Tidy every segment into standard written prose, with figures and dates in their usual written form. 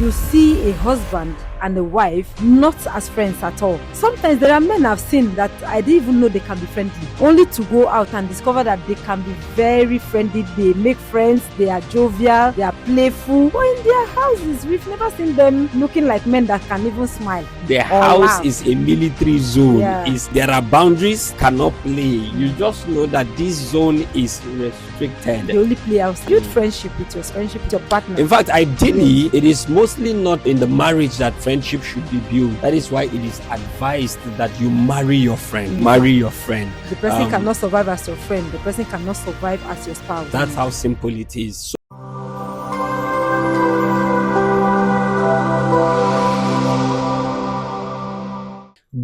you see a husband and a wife not as friends at all. Sometimes there are men I've seen that I didn't even know they can be friendly, only to go out and discover that they can be very friendly. They make friends, they are jovial, they are playful. But in their houses, we've never seen them looking like men that can even smile. Their house is a military zone. There are boundaries, cannot play. You just know that this zone is restricted. They only play outside. Build friendship with your partner. In fact, ideally, it is mostly not in the marriage that friendship should be built. That is why it is advised that you marry your friend. Marry your friend. The person cannot survive as your friend. The person cannot survive as your spouse. That's how simple it is.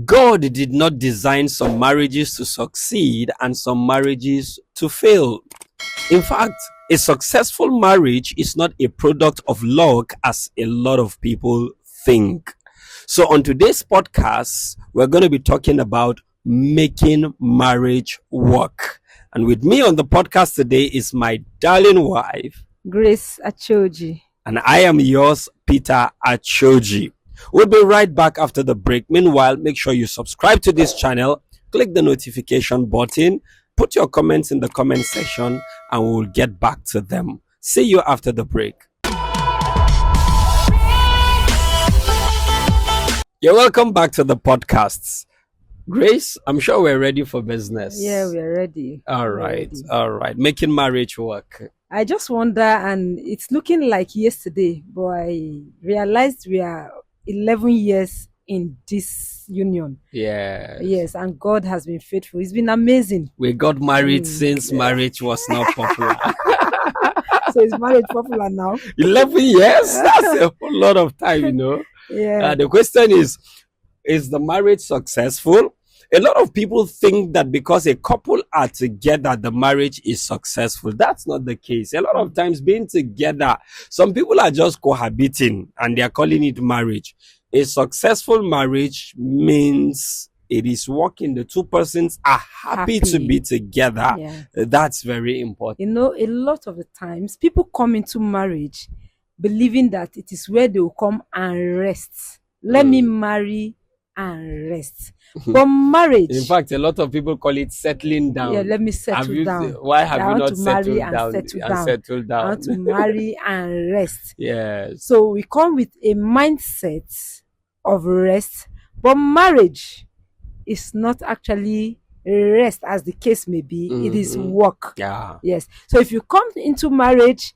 God did not design some marriages to succeed and some marriages to fail. In fact, a successful marriage is not a product of luck as a lot of people think. So on today's podcast, we're going to be talking about making marriage work. And with me on the podcast today is my darling wife, Grace Achojis. And I am yours, Peter Achojis. We'll be right back after the break. Meanwhile, make sure you subscribe to this channel, click the notification button, put your comments in the comment section, and we'll get back to them. See you after the break. You're welcome back to the podcasts. Grace, I'm sure we're ready for business. Yeah, we're ready. All right. Making marriage work. I just wonder, and it's looking like yesterday, but I realized we are 11 years in this union. Yes, and God has been faithful. It's been amazing. We got married since marriage was not popular. So is marriage popular now? 11 years? That's a whole lot of time, you know. Yeah. The question is the marriage successful? A lot of people think that because a couple are together, the marriage is successful. That's not the case. A lot of times being together, some people are just cohabiting and they're calling it marriage. A successful marriage means it is working. The two persons are happy to be together. Yeah. That's very important. You know, a lot of the times people come into marriage believing that it is where they will come and rest. Let me marry and rest. But marriage, in fact, a lot of people call it settling down. Yeah, let me settle down. Why have you not settled down? I want to marry and rest. Yes. So we come with a mindset of rest, but marriage is not actually rest, as the case may be. It is work. Yeah. Yes. So if you come into marriage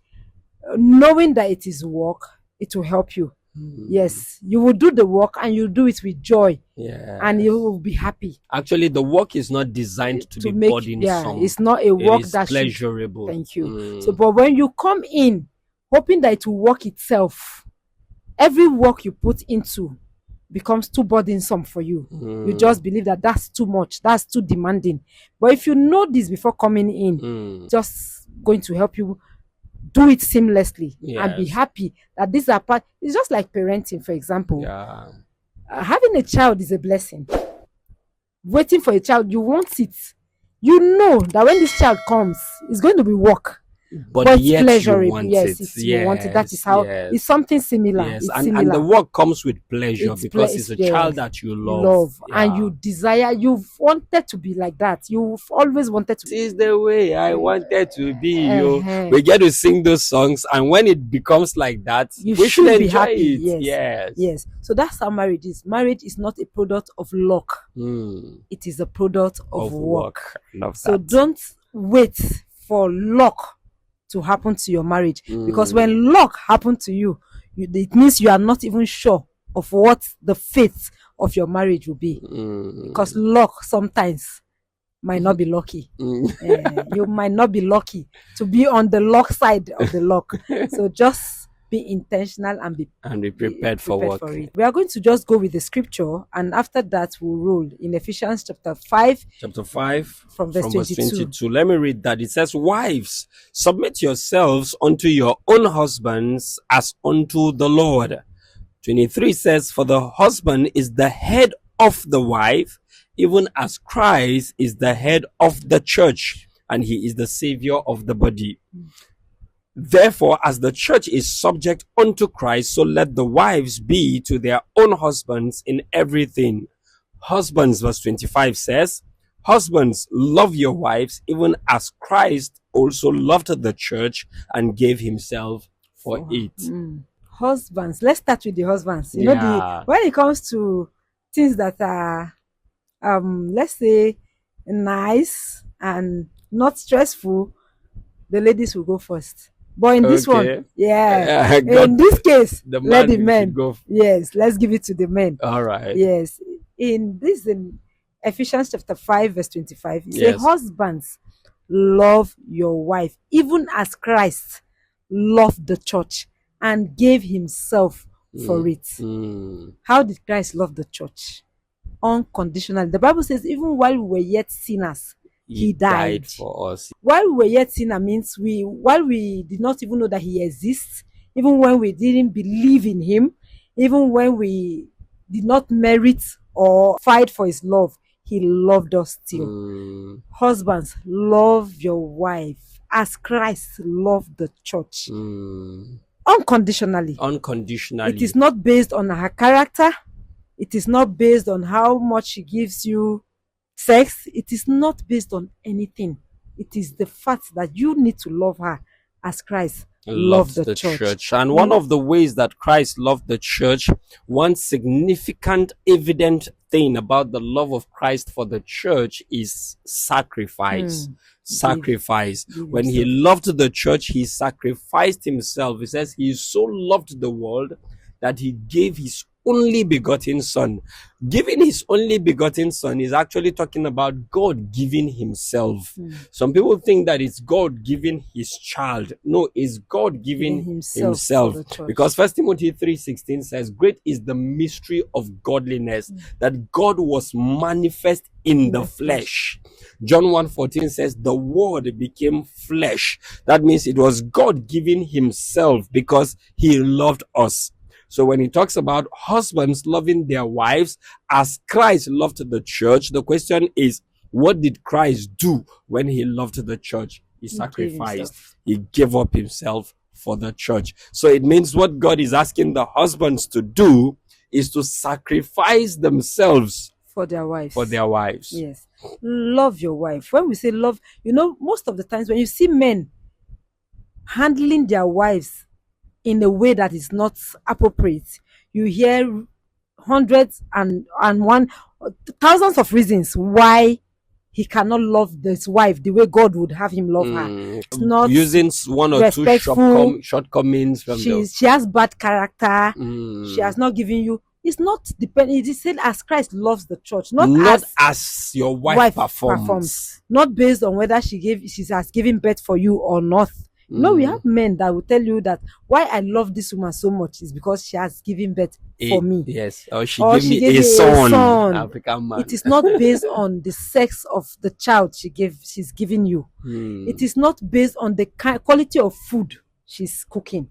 knowing that it is work, it will help you. Yes, you will do the work and you do it with joy. Yeah, and you will be happy. Actually, the work is not designed to be burdensome. Yeah, it's not a work that pleasurable. Thank you. So, but when you come in hoping that it will work itself, every work you put into becomes too burdensome for you. You just believe that that's too much, that's too demanding. But if you know this before coming in, just going to help you do it seamlessly and be happy that these are part. It's just like parenting, for example. Having a child is a blessing. Waiting for a child, you want it. You know that when this child comes, it's going to be work. But yet pleasurable. You want it. You want it. That is how it's something similar. Yes. It's and similar. the work comes with pleasure because it's a child that you love. And you desire. You've wanted to be like that. You've always wanted to. This is the way I wanted to be. We get to sing those songs, and when it becomes like that, we should be happy. Yes. So that's how marriage is. Marriage is not a product of luck. It is a product of work. Love that. So don't wait for luck to happen to your marriage, because when luck happened to you, it means you are not even sure of what the fate of your marriage will be, because luck sometimes might not be lucky. You might not be lucky to be on the luck side of the luck. So just be intentional and be prepared for it. We are going to just go with the scripture, and after that we'll roll in Ephesians chapter 5 from verse 22. Let me read that. It says, "Wives, submit yourselves unto your own husbands as unto the Lord." 23 says, "For the husband is the head of the wife, even as Christ is the head of the church, and he is the savior of the body." Therefore, as the church is subject unto Christ, so let the wives be to their own husbands in everything. Husbands, verse 25 says, husbands, love your wives, even as Christ also loved the church and gave himself for it. Husbands, let's start with the husbands. You know, when it comes to things that are, let's say, nice and not stressful, the ladies will go first. But in this one, in this case, let the men go. Yes, let's give it to the men. All right. Yes. In Ephesians chapter 5, verse 25, it says, husbands, love your wife, even as Christ loved the church and gave himself for it. How did Christ love the church? Unconditionally. The Bible says, even while we were yet sinners, he died for us. While we were yet sinners means while we did not even know that he exists, even when we didn't believe in him, even when we did not merit or fight for his love, he loved us still. Husbands, love your wife as Christ loved the church. Unconditionally. It is not based on her character. It is not based on how much she gives you sex. It is not based on anything. It is the fact that you need to love her as Christ loved the church. And one of the ways that Christ loved the church, one significant evident thing about the love of Christ for the church is sacrifice. Sacrifice. When he loved the church, he sacrificed himself. He says he so loved the world that he gave his only begotten son. Giving his only begotten son is actually talking about God giving himself. Some people think that it's God giving his child. No, it's God giving himself. Because 1 Timothy 3:16 says, great is the mystery of godliness, that God was manifest in the flesh. John 1:14 says, the word became flesh. That means it was God giving himself because he loved us. So when he talks about husbands loving their wives as Christ loved the church, the question is, what did Christ do when he loved the church? He sacrificed. He gave up himself for the church. So it means what God is asking the husbands to do is to sacrifice themselves for their wives. Yes. Love your wife. When we say love, most of the times when you see men handling their wives in a way that is not appropriate, you hear hundreds and thousands of reasons why he cannot love his wife the way God would have him love her. It's not using one or two shortcomings from she has bad character. She has not given you. It's not dependent. It is said as Christ loves the church, not as your wife performs. Not based on whether she has given birth for you or not. No, we have men that will tell you that why I love this woman so much is because she has given birth for me. Yes, or she gave me a son. African man. It is not based on the sex of the child she's giving you. It is not based on the quality of food she's cooking.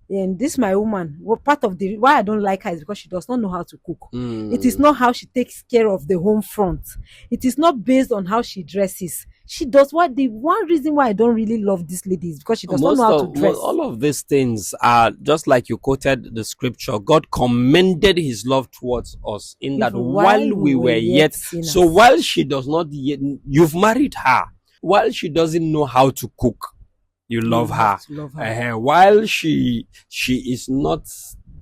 And this my woman, part of the why I don't like her is because she does not know how to cook. It is not how she takes care of the home front. It is not based on how she dresses. She does the one reason why I don't really love this lady is because she does not know how to dress. All of these things are just like you quoted the scripture. God commended his love towards us in that while we were yet sinners. So while she does not yet, you've married her, while she doesn't know how to cook, you love her. While she is not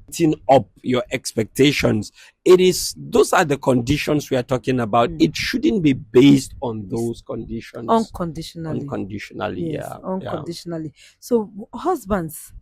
meeting up your expectations, those are the conditions we are talking about. It shouldn't be based on those conditions. Unconditionally. Unconditionally. So husbands,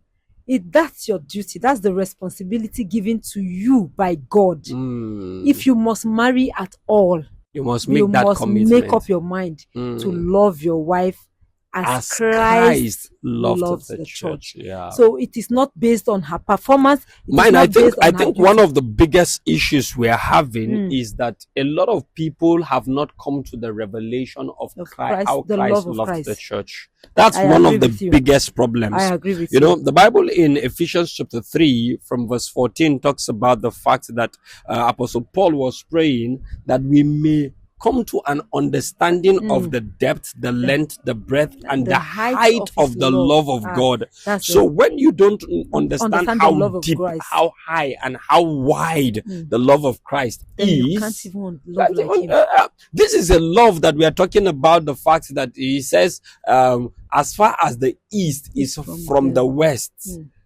that's your duty. That's the responsibility given to you by God. If you must marry at all, you must make that commitment. Make up your mind to love your wife as Christ loved the church. So it is not based on her performance. I think one of the biggest issues we are having is that a lot of people have not come to the revelation of Christ, how Christ loved the church. That's one of the biggest problems. I agree with you. The Bible in Ephesians chapter 3 from verse 14 talks about the fact that Apostle Paul was praying that we may come to an understanding of the depth, the length, the breadth, and the height of the love of God. So when you don't understand how deep, how high, and how wide the love of Christ is, you can't even love like him. This is a love that we are talking about. The fact that he says, as far as the east is from the west,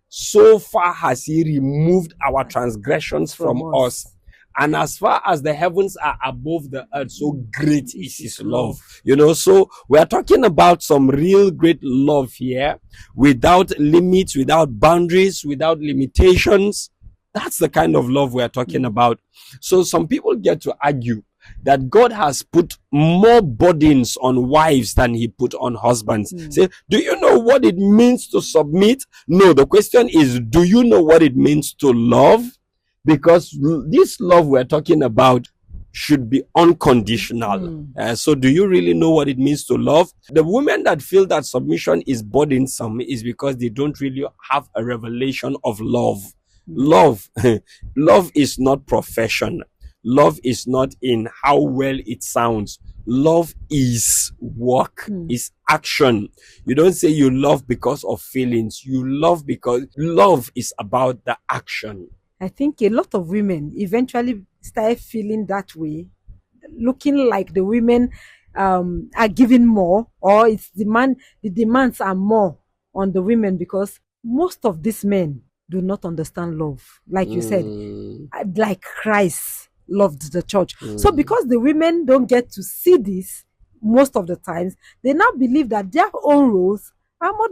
so far has he removed our transgressions from us. And as far as the heavens are above the earth, so great is his love. You know, so we are talking about some real great love here, without limits, without boundaries, without limitations. That's the kind of love we are talking about. So some people get to argue that God has put more burdens on wives than he put on husbands. Say, do you know what it means to submit? No, the question is, do you know what it means to love? Because this love we're talking about should be unconditional. So do you really know what it means to love? The women that feel that submission is burdensome is because they don't really have a revelation of love. Love is not profession. Love is not in how well it sounds. Love is work, is action. You don't say you love because of feelings. You love because love is about the action. I think a lot of women eventually start feeling that way, looking like the women are giving more, or the demands are more on the women, because most of these men do not understand love. Like you said, like Christ loved the church. So because the women don't get to see this most of the times, they now believe that their own roles are more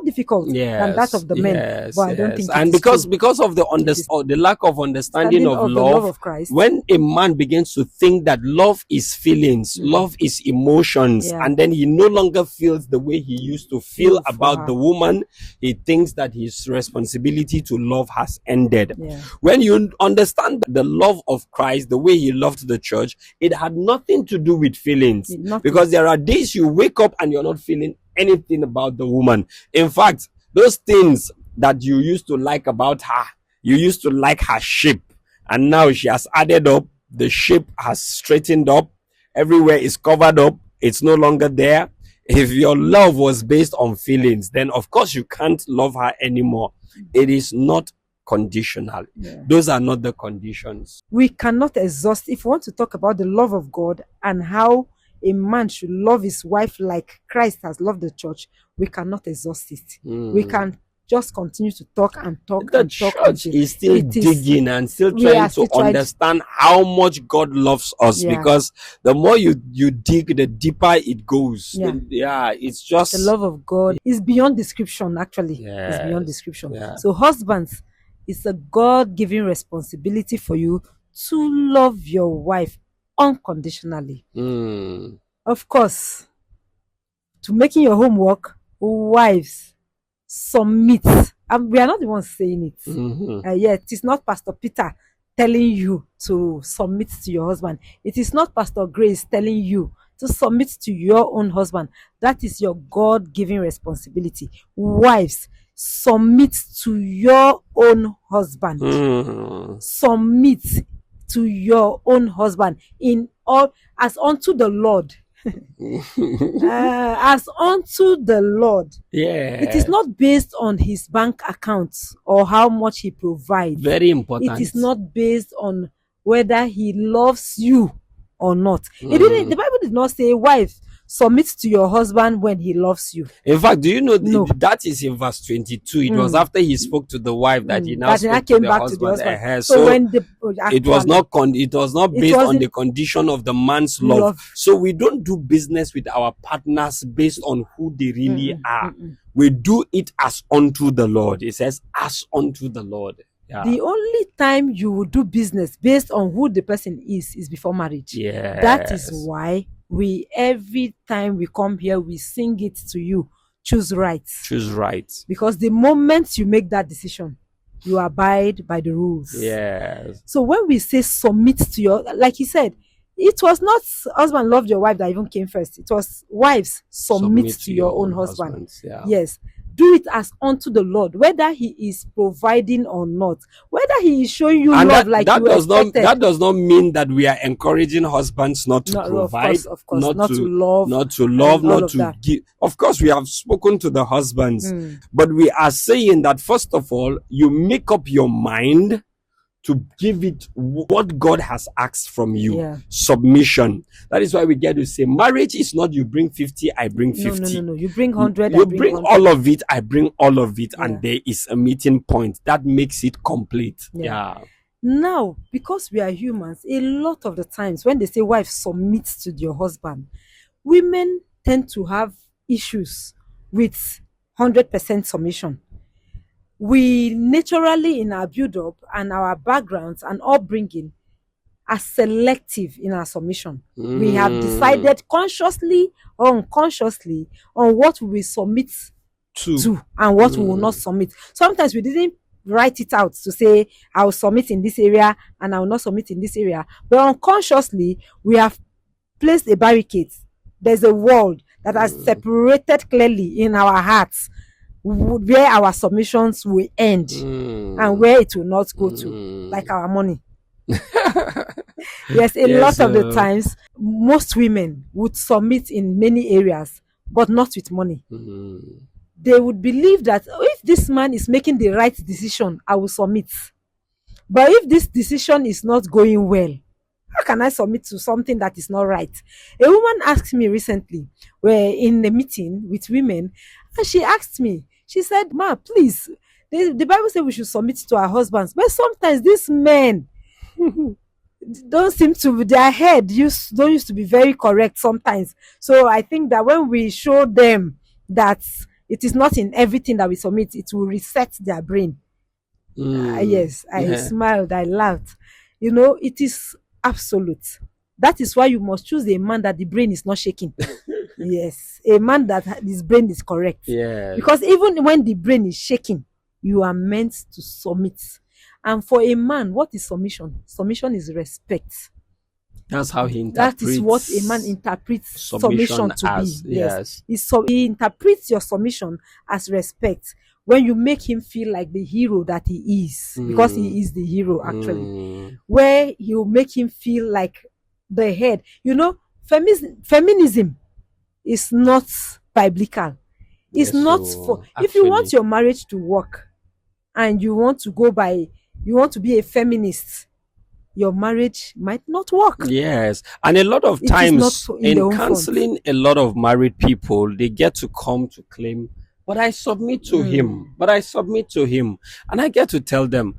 difficult than that of the men. But I don't think and because of the lack of understanding of the love of Christ, when a man begins to think that love is feelings, love is emotions, and then he no longer feels the way he used to feel about the woman, he thinks that his responsibility to love has ended. When you understand the love of Christ, the way he loved the church, it had nothing to do with feelings. Because there are days you wake up and you're not feeling anything about the woman. In fact, those things that you used to like about her, you used to like her shape, and now she has added up, the shape has straightened up, everywhere is covered up, it's no longer there. If your love was based on feelings, then of course you can't love her anymore. It is not conditional. Those are not the conditions. We cannot exhaust. If we want to talk about the love of God and how a man should love his wife like Christ has loved the church, we cannot exhaust it. We can just continue to talk and talk. The church is still digging and still trying to understand how much God loves us, because the more you dig, the deeper it goes. It's just the love of God is beyond description. Actually, it's beyond description. So husbands, it's a God-given responsibility for you to love your wife unconditionally. Of course, to making your homework, wives, submit. We are not the ones saying it. Yet it's not Pastor Peter telling you to submit to your husband. It is not Pastor Grace telling you to submit to your own husband. That is your God-given responsibility. Wives, submit to your own husband. Submit to your own husband in all, as unto the Lord. As unto the Lord. It is not based on his bank accounts or how much he provides. Very important. It is not based on whether he loves you or not. The Bible did not say, wife, submit to your husband when he loves you. In fact, do you know that is in verse 22? It was after he spoke to the wife that he now spoke to the husband. So when it was not based on the condition of the man's love. So we don't do business with our partners based on who they really are. We do it as unto the Lord. It says as unto the Lord. The only time you will do business based on who the person is before marriage. That is why every time we come here, we sing it to you. Choose right. Choose right. Because the moment you make that decision, you abide by the rules. So when we say submit to your, like he said, it was not husband love your wife that even came first. It was wives submit to your own husband. Yes. do it as unto the Lord, whether he is providing or not, whether he is showing you And love like that you does expected. not mean that we are encouraging husbands not to provide, of course, not to love, not to that. give. Of course, we have spoken to the husbands, but we are saying that first of all, you make up your mind to give it what God has asked from you. Yeah. Submission. That is why we get to say marriage is not you bring 50, I bring 50. No. You bring 100, You I bring 100. all of it, I bring all of it, Yeah. and there is a meeting point that makes it complete. Yeah. Now, because we are humans, a lot of the times when they say wife submits to your husband, women tend to have issues with 100% submission. We naturally, in our build-up and our backgrounds and upbringing, are selective in our submission. We have decided consciously or unconsciously on what we will submit to and what we will not submit. Sometimes we didn't write it out to say, I will submit in this area and I will not submit in this area. But unconsciously, we have placed a barricade. There's a wall that has separated clearly in our hearts where our submissions will end and where it will not go to, like our money. Yes, a lot of the times, most women would submit in many areas, but not with money. They would believe that if this man is making the right decision, I will submit. But if this decision is not going well, how can I submit to something that is not right? A woman asked me recently, we're in a meeting with women, and she asked me, she said, Ma, please, the Bible says we should submit to our husbands, but sometimes these men don't seem to, their head don't used to be very correct sometimes. So I think that when we show them that it is not in everything that we submit, it will reset their brain. Yes, I smiled, I laughed. You know, it is absolute. That is why you must choose a man that the brain is not shaking. Yes, a man that his brain is correct. Yeah. Because even when the brain is shaking, you are meant to submit. And for a man, what is submission? Submission is respect. That's how he interprets. That is what a man interprets submission to as, be. Yes. He interprets your submission as respect when you make him feel like the hero that he is, because he is the hero actually. Where you make him feel like the head. You know, feminism is not biblical. It's not for, actually, if you want your marriage to work and you want to be a feminist, your marriage might not work. Yes. And a lot of times in counseling, a lot of married people, they get to come to claim, but I submit to him. But I submit to him. And I get to tell them,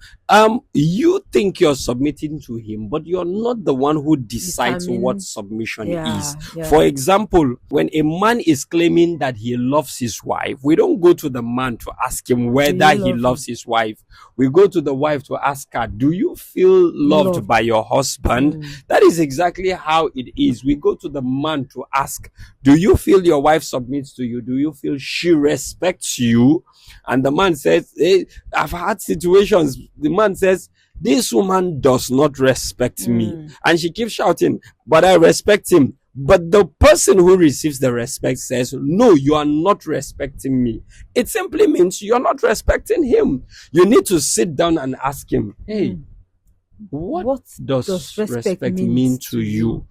you think you're submitting to him, but you're not the one who decides what submission is. Yeah. For example, when a man is claiming that he loves his wife, we don't go to the man to ask him whether he loves his wife. We go to the wife to ask her, do you feel loved by your husband? That is exactly how it is. We go to the man to ask, do you feel your wife submits to you? Do you feel she respects you? And the man says, hey, I've had situations. The man says, this woman does not respect me. And she keeps shouting, but I respect him. But the person who receives the respect says, no, you are not respecting me. It simply means you're not respecting him. You need to sit down and ask him, hey, what does respect mean to you?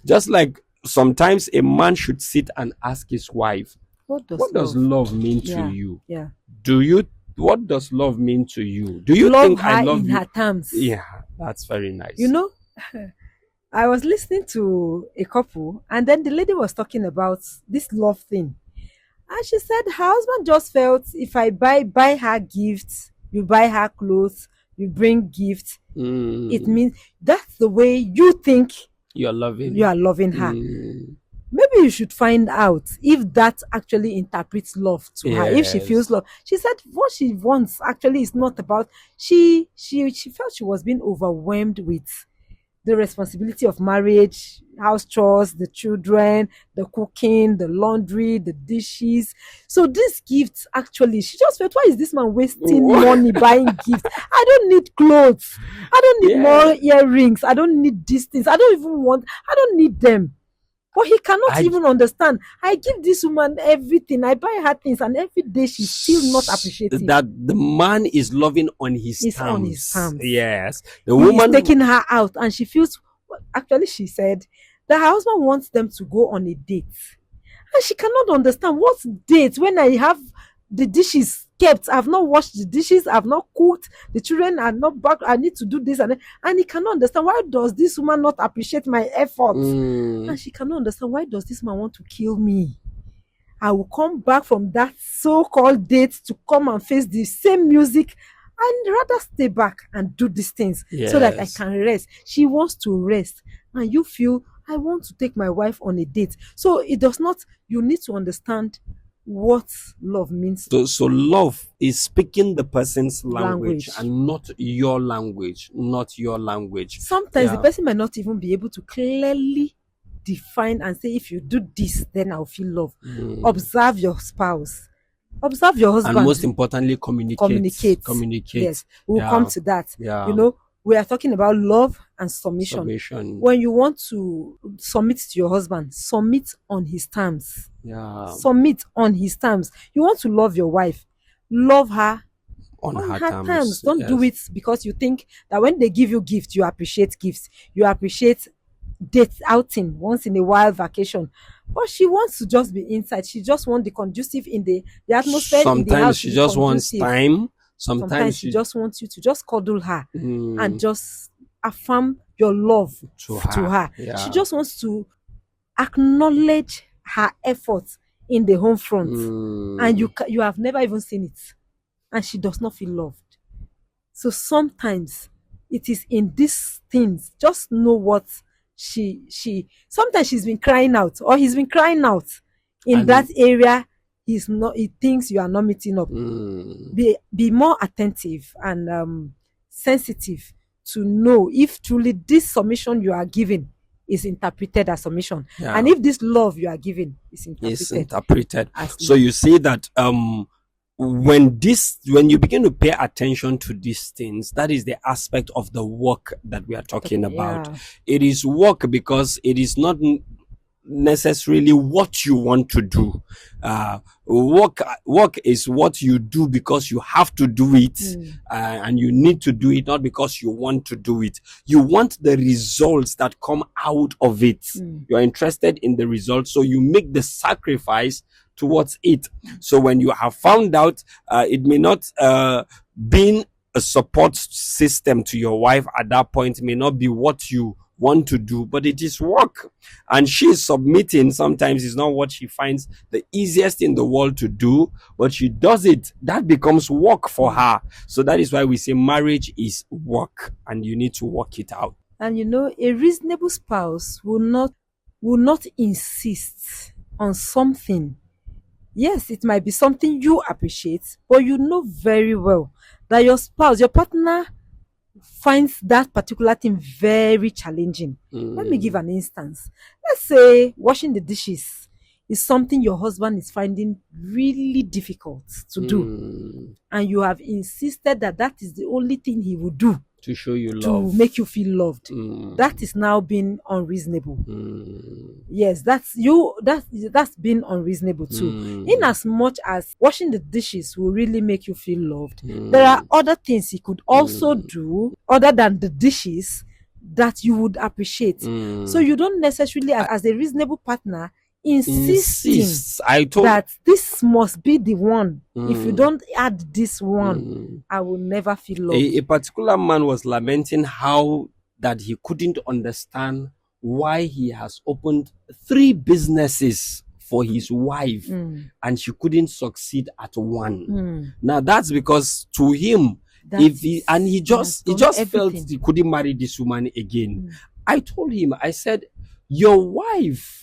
Just like sometimes a man should sit and ask his wife, what does love mean to you? Yeah. What does love mean to you? Do you think I love you? Her terms. Yeah, that's very nice. You know, I was listening to a couple, and then the lady was talking about this love thing. And she said her husband just felt, if I buy her gifts, you buy her clothes, you bring gifts, it means that's the way you think you are loving her. Maybe you should find out if that actually interprets love to her, if she feels love. She said what she wants actually is not about, she felt she was being overwhelmed with the responsibility of marriage, house chores, the children, the cooking, the laundry, the dishes. So these gifts, actually, she just felt, why is this man wasting money buying gifts? I don't need clothes. I don't need more earrings. I don't need these things. I don't need them. But he cannot even understand. I give this woman everything. I buy her things, and every day she's still not appreciating. That the man is loving on his It's terms. on his terms. Yes. The woman is taking her out, and she feels, actually she said that her husband wants them to go on a date. And she cannot understand what date when I have the dishes kept. I've not washed the dishes, I've not cooked, the children are not back, I need to do this. And he cannot understand, why does this woman not appreciate my efforts? And she cannot understand, why does this man want to kill me? I will come back from that so-called date to come and face the same music and rather stay back and do these things so that I can rest. She wants to rest. And you feel, I want to take my wife on a date. So it does not, you need to understand what love means. So love is speaking the person's language and not your language. Sometimes the person might not even be able to clearly define and say, if you do this, then I'll feel love. Observe your spouse. Observe your husband. And most importantly, communicate. Yes, we'll come to that. You know, we are talking about love and submission. When you want to submit to your husband, submit on his terms. Submit on his terms. You want to love your wife, love her on her terms. Don't do it because you think that when they give you gifts, you appreciate gifts. You appreciate date outing once in a while, vacation. But she wants to just be inside. She just wants the conducive in the atmosphere. Sometimes in the house she just wants time. Sometimes she just wants you to just cuddle her and just affirm your love to her. She just wants to acknowledge her efforts in the home front, and you have never even seen it, and she does not feel loved. So sometimes it is in these things. Just know what sometimes she's been crying out, or he's been crying out in that area. He thinks you are not meeting up. Be more attentive and sensitive to know if truly this submission you are giving is interpreted as submission, and if this love you are giving is interpreted. So you say that when you begin to pay attention to these things, that is the aspect of the work that we are talking about. It is work because it is not necessarily what you want to do. Work is what you do because you have to do it, and you need to do it, not because you want to do it. You want the results that come out of it. You're interested in the results, so you make the sacrifice towards it. So when you have found out, it may not being a support system to your wife at that point may not be what you want to do, but it is work, and she's submitting. Sometimes it's not what she finds the easiest in the world to do, but she does it. That becomes work for her. So that is why we say marriage is work, and you need to work it out. And you know, a reasonable spouse will not insist on something. Yes, it might be something you appreciate, but you know very well that your spouse, your partner, finds that particular thing very challenging. Let me give an instance. Let's say washing the dishes is something your husband is finding really difficult to do, and you have insisted that is the only thing he will do to show you love, to make you feel loved. That is now being unreasonable. Yes, that's being unreasonable too. In as much as washing the dishes will really make you feel loved, there are other things he could also do other than the dishes that you would appreciate. So you don't necessarily, as a reasonable partner, insist that this must be the one. If you don't add this one, I will never feel loved. A particular man was lamenting how that he couldn't understand why he has opened 3 businesses for his wife and she couldn't succeed at one. Now that's because to him, he just felt he couldn't marry this woman again. I told him, I said, your wife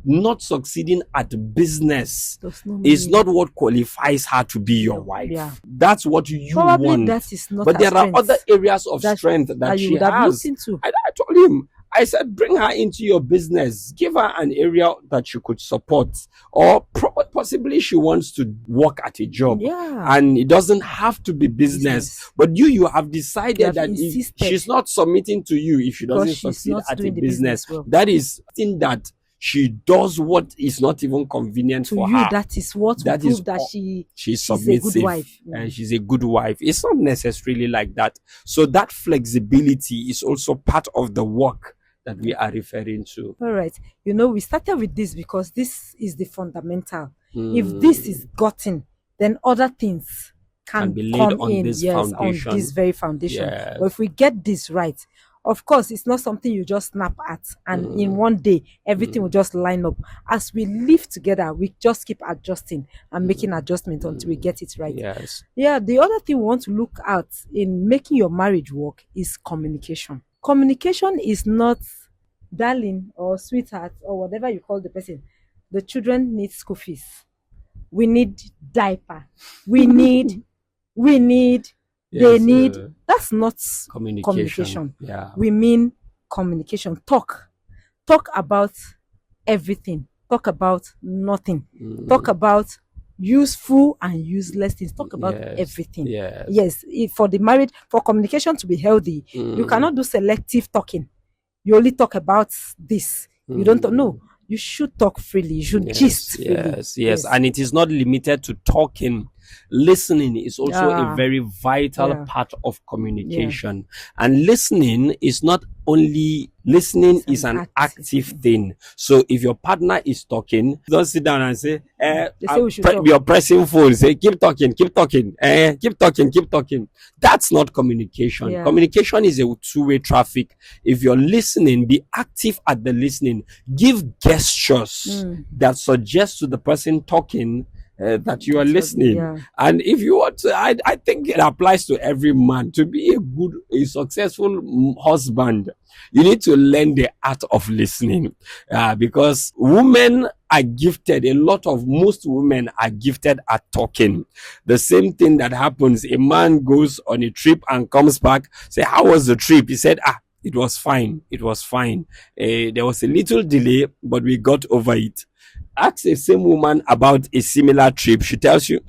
not succeeding at business is not what qualifies her to be your wife. That's what you Probably want. That is not but there strength. are other areas of strength that she has. I told him, I said, bring her into your business. Give her an area that you could support. Or possibly she wants to work at a job. And it doesn't have to be business. But you have decided that if she's not submitting to you if she doesn't succeed at a business. That is thing that She does what is not even convenient To for you, her. that is what will That prove is that all. she's She's a submissive good wife. and she's a good wife. It's not necessarily like that. So that flexibility is also part of the work that we are referring to. All right. We started with this because this is the fundamental. If this is gotten, then other things can be laid come on in, this yes, foundation. on this very foundation. Yes. But if we get this right, of course, it's not something you just snap at and in one day everything will just line up. As we live together, we just keep adjusting and making adjustments until we get it right. Yes. Yeah, the other thing we want to look at in making your marriage work is communication. Communication is not darling or sweetheart or whatever you call the person. The children need school fees. We need diaper. We need, they need. That's not communication. Yeah. We mean communication. Talk about everything. Talk about nothing. Talk about useful and useless things. Talk about everything. Yes. For the marriage, for communication to be healthy, you cannot do selective talking. You only talk about this. You don't know. You should talk freely. You should gist freely. Yes. And it is not limited to talking. Listening is also a very vital part of communication. And listening is not only listening, is an active thing. So if your partner is talking, don't sit down and say, you're pressing phone. Say, keep talking, keep talking, keep talking, keep talking. That's not communication. Communication is a two-way traffic. If you're listening, be active at the listening. Give gestures that suggest to the person talking that you are listening. And if you want to, I think it applies to every man. To be a successful husband, you need to learn the art of listening, because women are gifted. Most women are gifted at talking. The same thing that happens, a man goes on a trip and comes back, say, how was the trip? He said, it was fine. It was fine. There was a little delay, but we got over it. Ask the same woman about a similar trip. She tells you,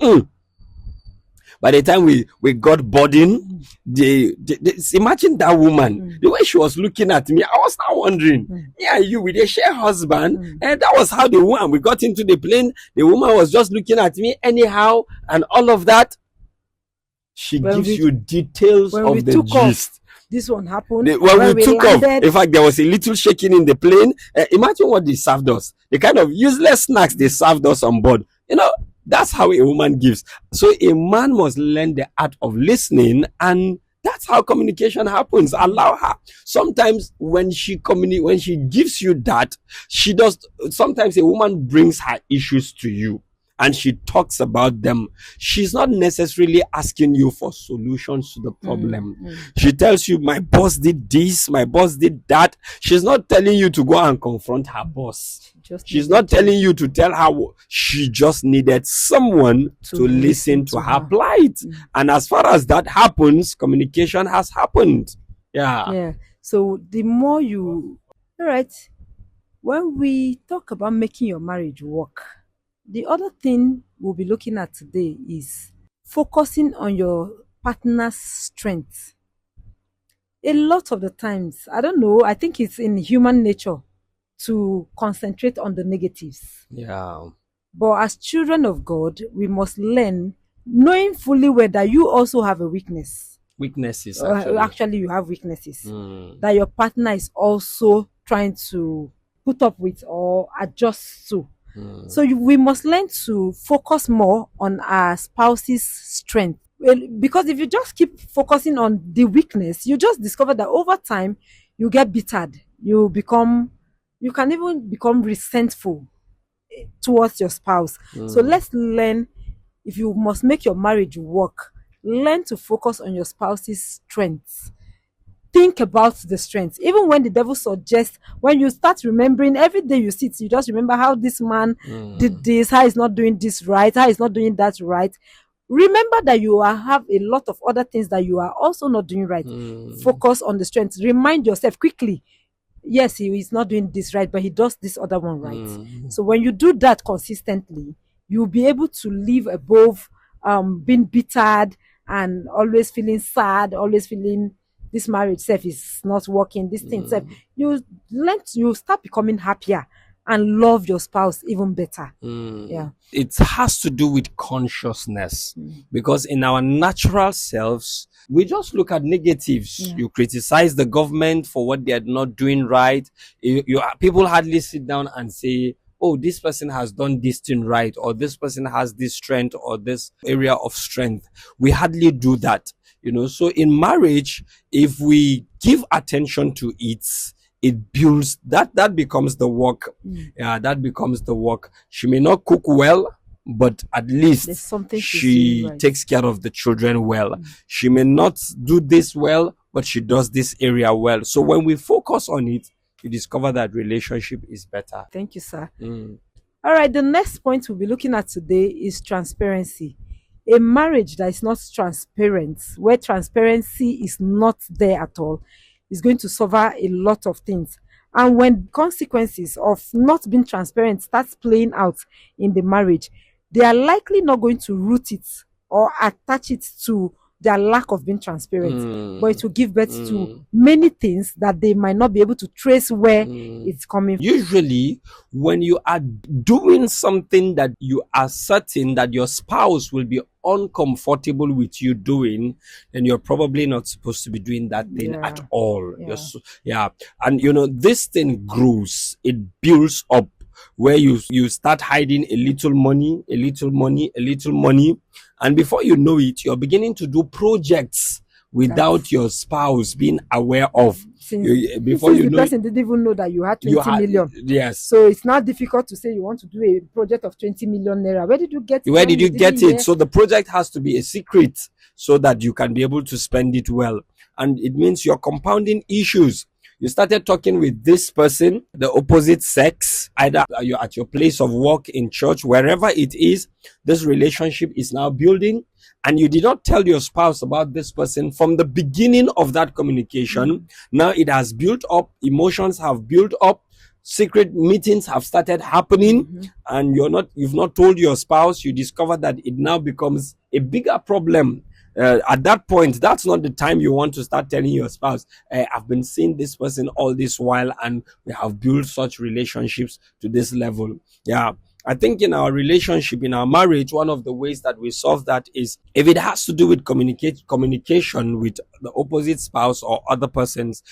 by the time we got boarding, imagine that woman, the way she was looking at me, I was now wondering, you with a share husband, and that was how the woman, we got into the plane, the woman was just looking at me anyhow, and all of that. She gives you details of the gist. This one happened when we took off. In fact, there was a little shaking in the plane. Imagine what they served us. The kind of useless snacks they served us on board. That's how a woman gives. So a man must learn the art of listening, and that's how communication happens. Allow her. Sometimes when she gives you that, sometimes a woman brings her issues to you and she talks about them. She's not necessarily asking you for solutions to the problem. She tells you, my boss did this, my boss did that. She's not telling you to go and confront her boss. She's not telling you to tell her. She just needed someone to listen to her plight. And as far as that happens, communication has happened. Yeah. So the more all right, when we talk about making your marriage work, the other thing we'll be looking at today is focusing on your partner's strengths. A lot of the times, I don't know, I think it's in human nature to concentrate on the negatives. But as children of God, we must learn, knowing fully well that you also have a weakness. Weaknesses, actually you have weaknesses that your partner is also trying to put up with or adjust to. So we must learn to focus more on our spouse's strength. Because if you just keep focusing on the weakness, you just discover that over time you get bittered. You can even become resentful towards your spouse. So let's learn, if you must make your marriage work, learn to focus on your spouse's strengths. Think about the strengths. Even when the devil suggests, when you start remembering, every day you sit, you just remember how this man did this, how he's not doing this right, how he's not doing that right. Remember that you have a lot of other things that you are also not doing right. Focus on the strengths. Remind yourself quickly, yes, he is not doing this right, but he does this other one right. So when you do that consistently, you'll be able to live above being bittered and always feeling sad, always feeling this marriage self is not working, this thing self. You start becoming happier and love your spouse even better. Yeah. It has to do with consciousness, because in our natural selves, we just look at negatives. Yeah. You criticize the government for what they are not doing right. People hardly sit down and say, oh, this person has done this thing right, or this person has this strength or this area of strength. We hardly do that, So in marriage, if we give attention to it builds that becomes the work. Yeah, that becomes the work. She may not cook well, but at least she takes care of the children well. She may not do this well, but she does this area well. So when we focus on it, you discover that relationship is better. Thank you, sir. All right, the next point we'll be looking at today is transparency. A marriage that is not transparent, where transparency is not there at all, is going to suffer a lot of things. And when consequences of not being transparent starts playing out in the marriage, they are likely not going to root it or attach it to their lack of being transparent, but it will give birth to many things that they might not be able to trace where it's coming from. Usually, when you are doing something that you are certain that your spouse will be uncomfortable with you doing, then you're probably not supposed to be doing that thing at all. And this thing grows, it builds up, where you start hiding a little money, and before you know it, you're beginning to do projects without your spouse being aware of. Before the person didn't even know that you had 20 million. Yes. So it's now difficult to say you want to do a project of 20 million naira. Where did you get it? Where did you get it? So the project has to be a secret so that you can be able to spend it well. And it means you're compounding issues. You started talking with this person, the opposite sex, either you're at your place of work, in church, wherever it is, this relationship is now building, and you did not tell your spouse about this person from the beginning of that communication. Now it has built up, emotions have built up, secret meetings have started happening, and you've not told your spouse. You discover that it now becomes a bigger problem. At that point, that's not the time you want to start telling your spouse, I've been seeing this person all this while, and we have built such relationships to this level. Yeah. I think in our relationship, in our marriage, one of the ways that we solve that is if it has to do with communication with the opposite spouse or other persons.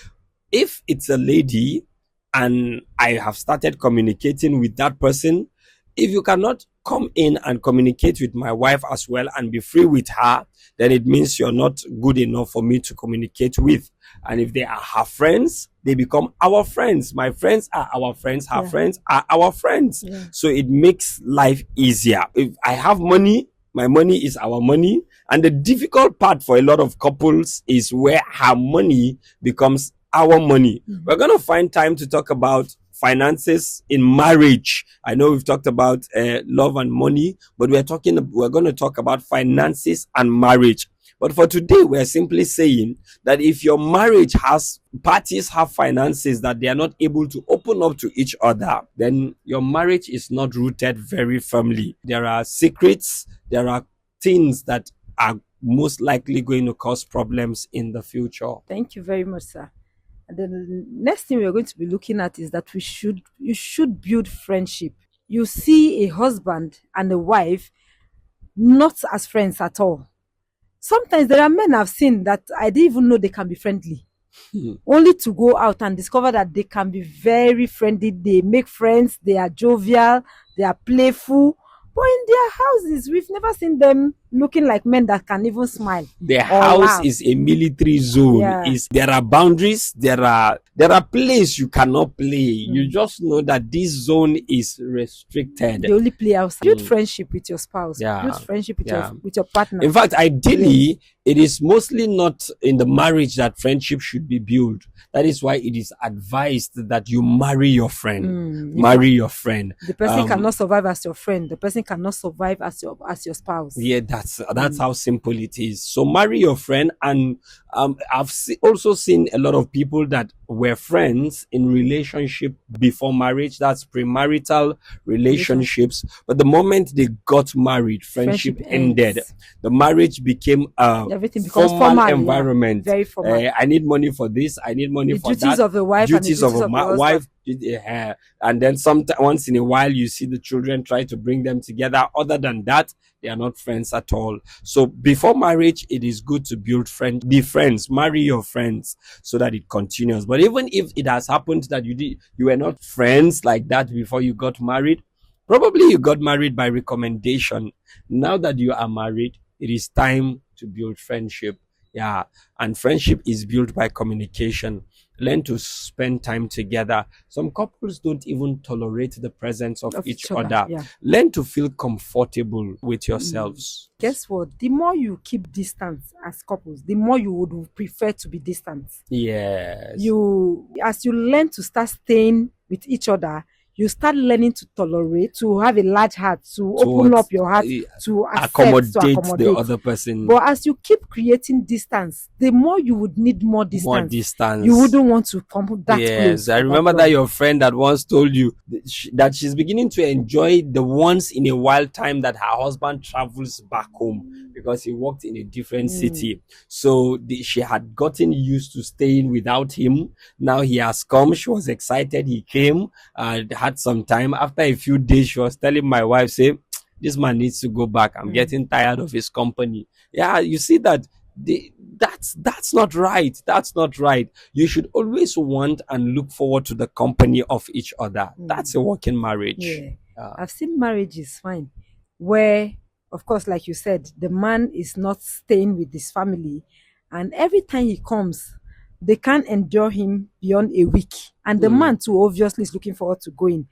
If it's a lady and I have started communicating with that person, if you cannot come in and communicate with my wife as well and be free with her, then it means you're not good enough for me to communicate with. And if they are her friends, they become our friends. My friends are our friends. Her friends are our friends. So it makes life easier. If I have money, my money is our money. And the difficult part for a lot of couples is where her money becomes our money. We're going to find time to talk about finances in marriage. I know we've talked about love and money, but we're going to talk about finances and marriage. But for today, we're simply saying that if your marriage parties have finances that they are not able to open up to each other, then your marriage is not rooted very firmly. There are secrets, there are things that are most likely going to cause problems in the future. Thank you very much, sir. And the next thing we're going to be looking at is that you should build friendship. You see a husband and a wife not as friends at all. Sometimes there are men I've seen that I didn't even know they can be friendly. Only to go out and discover that they can be very friendly. They make friends, they are jovial, they are playful. But in their houses, we've never seen them looking like men that can even smile. Their house is a military zone. There are boundaries. There are places you cannot play. You just know that this zone is restricted. They only play outside. Build friendship with your spouse. Build friendship with your partner. In fact, ideally, it is mostly not in the marriage that friendship should be built. That is why it is advised that you marry your friend. Marry your friend. The person cannot survive as your friend. The person cannot survive as your spouse. Yeah, that's how simple it is. So marry your friend. And I've also seen a lot of people that were friends in relationship before marriage. That's premarital relationships. But the moment they got married, friendship ended. The marriage became everything becomes formal environment. Very formal. I need money for this. I need money for that. Duties of the wife. Duties of a wife. And then sometimes once in a while you see the children try to bring them together. Other than that, they are not friends at all. So before marriage, it is good to build friends, be friends, marry your friends so that it continues. But even if it has happened that you were not friends like that before you got married, probably you got married by recommendation. Now that you are married, it is time to build friendship. Yeah. And friendship is built by communication. Learn to spend time together. Some couples don't even tolerate the presence of each other. Yeah. Learn to feel comfortable with yourselves. Guess what? The more you keep distance as couples, the more you would prefer to be distant. Yes. As you learn to start staying with each other, you start learning to tolerate, to have a large heart, to open up your heart, to accommodate the other person. But as you keep creating distance, the more you would need more distance. You wouldn't want to come that close. Yes, I remember that your friend that once told you that she's beginning to enjoy the once in a while time that her husband travels back home because he worked in a different city. So she had gotten used to staying without him. Now he has come. She was excited. He came and had some time. After a few days, she was telling my wife, say, this man needs to go back. I'm getting tired of his company. Yeah, you see that that's not right. That's not right. You should always want and look forward to the company of each other. That's a working marriage. Yeah. I've seen marriages fine where, of course, like you said, the man is not staying with his family, and every time he comes, they can't endure him beyond a week. And the man too obviously is looking forward to going.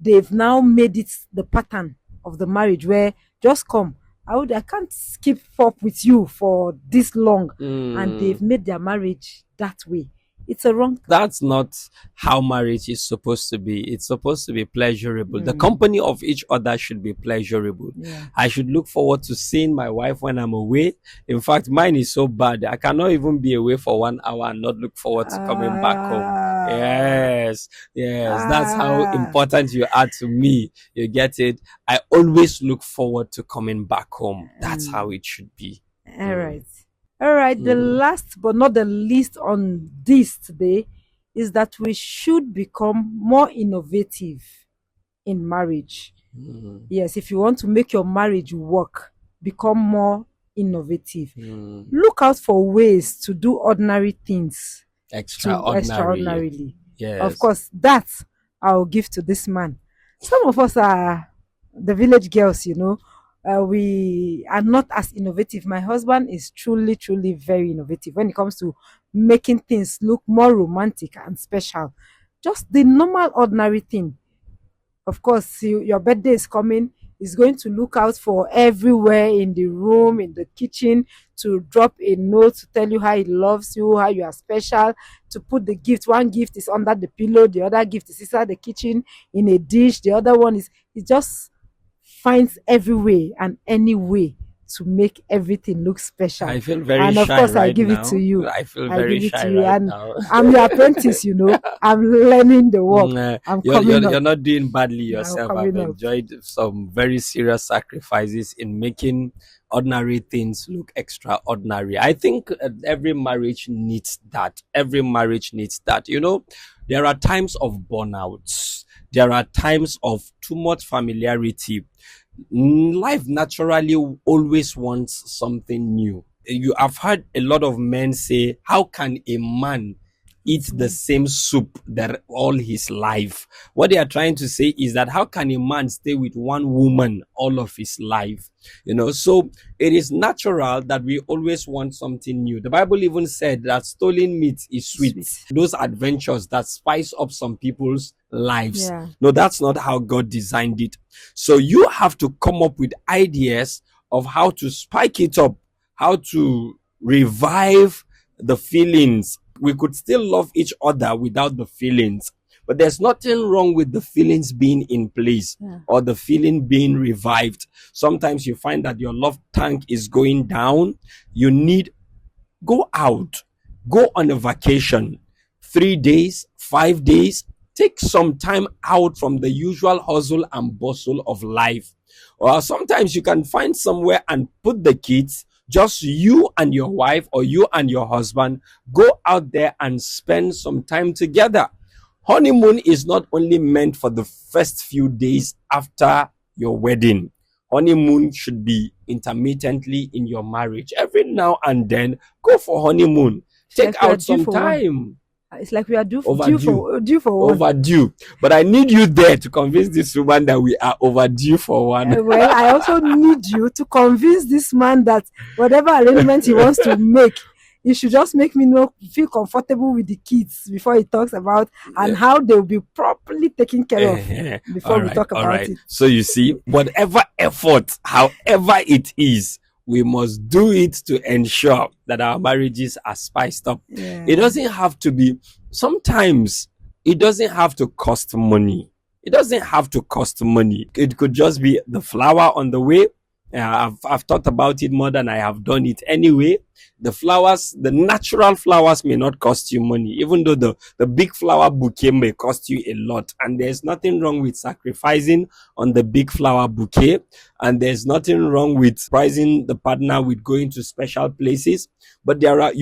They've now made it the pattern of the marriage where just come. I can't keep up with you for this long. And they've made their marriage that way. It's a wrong. That's not how marriage is supposed to be. It's supposed to be pleasurable. The company of each other should be pleasurable. Yeah. I should look forward to seeing my wife when I'm away. In fact, mine is so bad. I cannot even be away for 1 hour and not look forward to coming back home. Yes. That's how important you are to me. You get it? I always look forward to coming back home. That's how it should be. All right, the last but not the least on this today is that we should become more innovative in marriage. Yes, if you want to make your marriage work, become more innovative. Look out for ways to do ordinary things extraordinarily. Yes. Of course, that I'll give to this man. Some of us are the village girls, we are not as innovative. My husband is truly, truly very innovative when it comes to making things look more romantic and special. Just the normal, ordinary thing. Of course, your birthday is coming. He's going to look out for everywhere in the room, in the kitchen, to drop a note to tell you how he loves you, how you are special, to put the gift. One gift is under the pillow, the other gift is inside the kitchen in a dish, the other one is, it just finds every way and any way to make everything look special. I feel very and of shy course right I give now. it to you. I feel very shy right and now. I'm your apprentice, I'm learning the work. You're not doing badly yourself. I've up. enjoyed some very serious sacrifices in making ordinary things look extraordinary. I think every marriage needs that. Every marriage needs that. There are times of burnouts. There are times of too much familiarity. Life naturally always wants something new. You have heard a lot of men say, how can a man eat the same soup that all his life? What they are trying to say is that how can a man stay with one woman all of his life? So it is natural that we always want something new. The Bible even said that stolen meat is sweet. Those adventures that spice up some people's lives. No, that's not how God designed it. So you have to come up with ideas of how to spike it up, how to revive the feelings. We could still love each other without the feelings, but there's nothing wrong with the feelings being in place or the feeling being revived. Sometimes you find that your love tank is going down. You need, go out, go on a vacation, 3 days, 5 days, take some time out from the usual hustle and bustle of life. Or sometimes you can find somewhere and put the kids, just you and your wife or you and your husband, go out there and spend some time together. Honeymoon is not only meant for the first few days after your wedding. Honeymoon should be intermittently in your marriage. Every now and then, go for honeymoon. Take Like we are out due some for one. time. It's like we are due Overdue. for one. Overdue. But I need you there to convince this woman that we are overdue for one. Well, I also need you to convince this man that whatever arrangement he wants to make, he should just make me feel comfortable with the kids before he talks about and how they'll be properly taken care of before we talk about it. So you see, whatever effort, however it is, we must do it to ensure that our marriages are spiced up. Yeah. It doesn't have to be, sometimes it doesn't have to cost money. It doesn't have to cost money. It could just be the flower on the way. I've thought about it more than I have done it anyway. The flowers, the natural flowers may not cost you money, even though the big flower bouquet may cost you a lot. And there's nothing wrong with sacrificing on the big flower bouquet. And there's nothing wrong with surprising the partner with going to special places. But there are,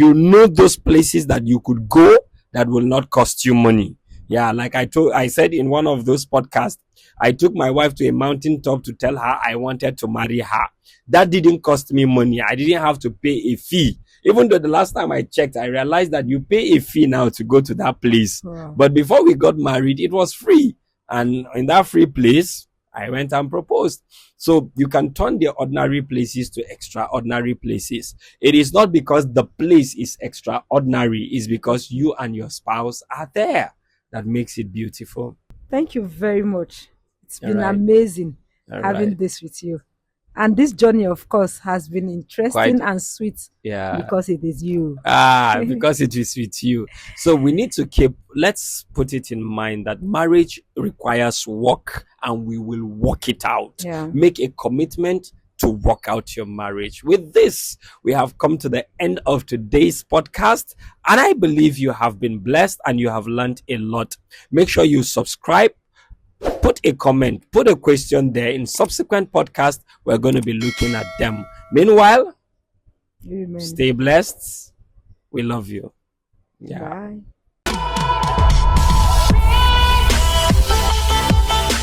those places that you could go that will not cost you money. Yeah, like I said in one of those podcasts, I took my wife to a mountaintop to tell her I wanted to marry her. That didn't cost me money. I didn't have to pay a fee. Even though the last time I checked, I realized that you pay a fee now to go to that place. Wow. But before we got married, it was free. And in that free place, I went and proposed. So you can turn the ordinary places to extraordinary places. It is not because the place is extraordinary. It's because you and your spouse are there. That makes it beautiful. Thank you very much. It's been right. amazing All having right. this with you. And this journey, of course, has been interesting Quite. and sweet Yeah. because it is you. Because it is with you. So we need to let's put it in mind that marriage requires work and we will work it out. Yeah. Make a commitment to work out your marriage. With this, we have come to the end of today's podcast, and I believe you have been blessed and you have learned a lot. Make sure you subscribe, put a comment, put a question there. In subsequent podcasts, we're going to be looking at them. Meanwhile, Amen. stay blessed. We love you. Yeah. Bye.